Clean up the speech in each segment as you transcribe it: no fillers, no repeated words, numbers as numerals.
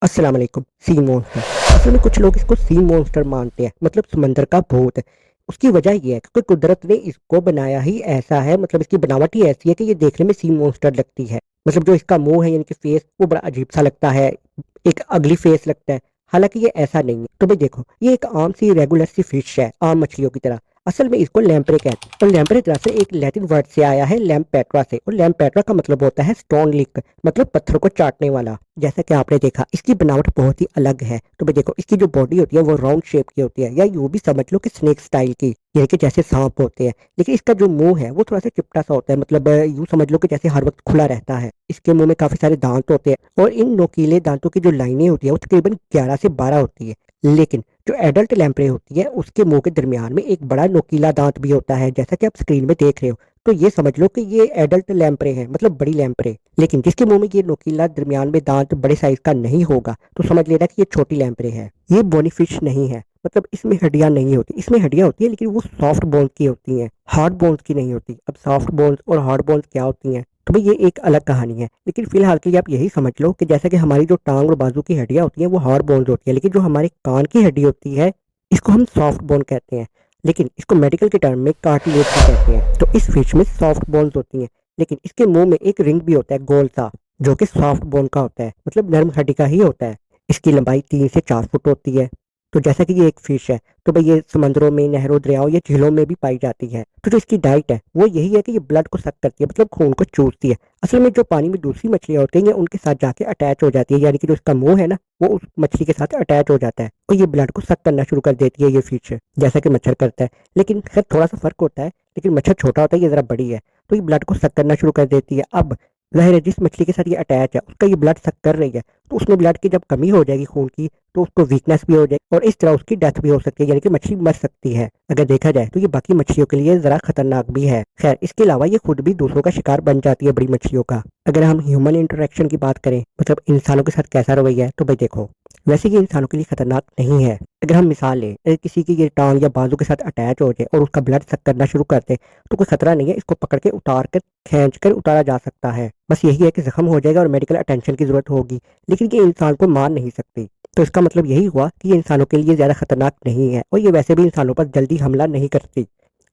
अस्सलाम वालेकुम। Sea monster, असल में कुछ लोग इसको सी मॉन्स्टर मानते हैं, मतलब समंदर का भूत। उसकी वजह ये है कि कुदरत ने इसको बनाया ही ऐसा है, मतलब इसकी बनावट ही ऐसी है कि ये देखने में सी मॉन्स्टर लगती है। मतलब जो इसका मुंह है यानी कि फेस, वो बड़ा अजीब सा लगता है, एक अगली फेस लगता है। हालांकि ये ऐसा नहीं है। तो भाई देखो, ये एक आम सी रेगुलर सी फिश है, आम मछलियों की तरह। असल में इसको लैम्प्रे कहते हैं, और लैम्प्रे दरअसल एक लैटिन वर्ड से आया है, लैम्पेट्रा से, और लैम्पेट्रा का मतलब होता है स्टोन लिक, मतलब पत्थर को चाटने वाला। जैसा कि आपने देखा, इसकी बनावट बहुत ही अलग है। तो भाई देखो, इसकी जो बॉडी होती है वो राउंड शेप की होती है, या यूं भी समझ लो कि स्नेक स्टाइल की, यानी कि जैसे सांप होते हैं। लेकिन इसका जो मुंह है वो थोड़ा सा चिपटा सा होता है, मतलब यूं समझ लो कि जैसे हर वक्त खुला रहता है। इसके मुंह में काफी सारे दांत होते हैं, और इन नोकीले दांतों की जो लाइनें होती है वो तकरीबन 11 से 12 होती है। लेकिन जो एडल्ट लैम्प्रे होती है, उसके मुंह के दरमियान में एक बड़ा नोकीला दांत भी होता है, जैसा कि आप स्क्रीन में देख रहे हो। तो ये समझ लो कि ये एडल्ट लैम्प्रे है, मतलब बड़ी लैम्प्रे। लेकिन जिसके मुंह में ये नोकीला दरमियान में दांत बड़े साइज का नहीं होगा, तो समझ लेना कि ये छोटी लैम्प्रे है। ये बोनी फिश नहीं है, मतलब इसमें हड्डियां नहीं होती। इसमें हड्डियां होती है, लेकिन वो सॉफ्ट बोन्स की होती हैं, हार्ड बोन्स की नहीं होती। अब सॉफ्ट बोन्स और हार्ड बोन्स क्या होती हैं, तो भाई ये एक अलग कहानी है। लेकिन फिलहाल के लिए आप यही समझ लो कि जैसा कि हमारी जो टांग और बाजू की हड्डियां होती हैं वो हार्ड बोन्स होती है, लेकिन जो हमारे कान की हड्डी होती है, इसको हम सॉफ्ट बोन कहते हैं। लेकिन इसको मेडिकल के टर्म में कार्टिलेज भी कहते हैं। तो इस फिश में सॉफ्ट बोन्स होती हैं, लेकिन इसके मुंह में एक रिंग भी होता है, गोल सा, जो कि सॉफ्ट बोन का होता है, मतलब नर्म हड्डी का ही होता है। इसकी लंबाई 3 से 4 फुट होती है। तो जैसा कि ये एक फिश है, तो भाई ये समंदरों में, नहरों, दरियाओं या झीलों में भी पाई जाती है। तो जो इसकी डाइट है वो यही है कि ये ब्लड को सक करती है, मतलब खून को चूसती है। असल में जो पानी में दूसरी मछलियां होती हैं, ये उनके साथ जाके अटैच हो जाती है, यानी कि जो इसका मुंह है ना, वो उस मछली के साथ अटैच हो जाता है, और ये ब्लड को सक करना शुरू कर देती है, ये फिश, जैसा कि मच्छर करता है। लेकिन खैर थोड़ा सा फर्क होता है, लेकिन मच्छर छोटा होता है, ये जरा बड़ी है। तो ये ब्लड को सक करना शुरू कर देती है। अब ज़ाहिर है, जिस मछली के साथ ये अटैच है उसका ये ब्लड सक कर रही है, तो उसमें ब्लड की जब कमी हो जाएगी खून की, तो उसको वीकनेस भी हो जाएगी, और इस तरह उसकी डेथ भी हो सकती है, यानी कि मछली मर सकती है। अगर देखा जाए तो ये बाकी मछलियों के लिए जरा खतरनाक भी है। खैर, इसके अलावा ये खुद भी दूसरों का शिकार बन जाती है, बड़ी मछलियों का। अगर हम ह्यूमन इंटरेक्शन की बात करें, मतलब इंसानों के साथ कैसा रवैया है, तो भाई देखो, वैसे ये इंसानों के लिए खतरनाक नहीं है। अगर हम मिसाल लें, अगर किसी की ये टांग या बाजू के साथ अटैच हो जाए और उसका ब्लड सक करना शुरू कर दे, तो कोई खतरा नहीं है, इसको पकड़ के उतार कर, खींच कर उतारा जा सकता है। बस यही है कि जख्म हो जाएगा और मेडिकल अटेंशन की जरूरत होगी, लेकिन ये इंसान को मार नहीं सकती। तो इसका मतलब यही हुआ कि ये इंसानों के लिए ज्यादा खतरनाक नहीं है, और ये वैसे भी इंसानों पर जल्दी हमला नहीं करती,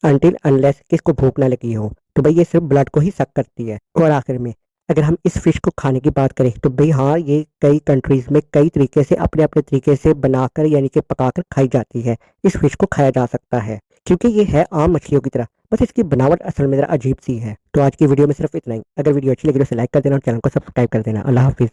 अनटिल अनलेस कि इसको भूख ना लगी हो। तो भाई ये सिर्फ ब्लड को ही सक करती है। और आखिर में, अगर हम इस फिश को खाने की बात करें, तो भाई हाँ, ये कई कंट्रीज में कई तरीके से, अपने अपने तरीके से बनाकर, यानी कि पकाकर खाई जाती है। इस फिश को खाया जा सकता है, क्योंकि ये है आम मछलियों की तरह, बस इसकी बनावट असल में जरा अजीब सी है। तो आज की वीडियो में सिर्फ इतना ही। अगर वीडियो अच्छी लगी तो इसे लाइक कर देना और चैनल को सब्सक्राइब कर देना। अल्लाह हाफिज।